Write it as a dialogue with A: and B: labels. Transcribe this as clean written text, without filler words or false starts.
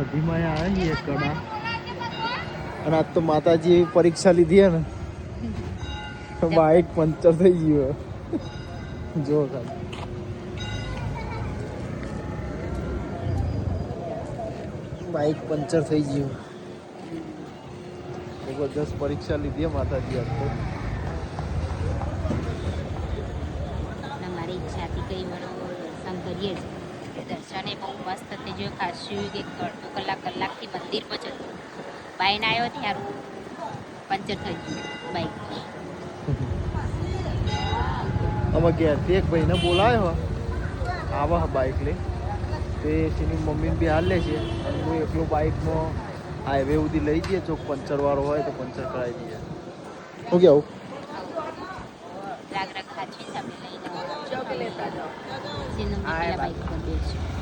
A: સધીમાં આવ્યા છીએ કડા અને આજ તો માતાજી પરીક્ષા લીધી હે ને બાઇક પંચર થઈ ગયું જો ખાલી બાઇક પંચર થઈ ગયું જબરદસ્ત પરીક્ષા લીધી માતાજી આજ તો
B: મારી ઈચ્છાથી કઈ મારો દર્શન કરીએ છીએ દર્શને બહુ મસ્ત તે જો ખાસ્યું કે અડધો કલાકથી મંદિરમાં જતો બાઈને આવ્યો ત્યારે પંચર થઈ ગયું બાઇક
A: અમે ઘેરથી એક ભાઈને બોલાવ્યો આવા બાઇક લઈ તે એની મમ્મીને બી હાલ લે છે અને હું એકલો બાઇકમાં હાઈવે સુધી લઈ જઈએ ચોક પંચરવાળો હોય તો પંચર કરાવી દઈએ શું કેવું
B: રાગ રાગ ખાચી તમે લઈને લેતા જાઓ બાઇક પર બેસું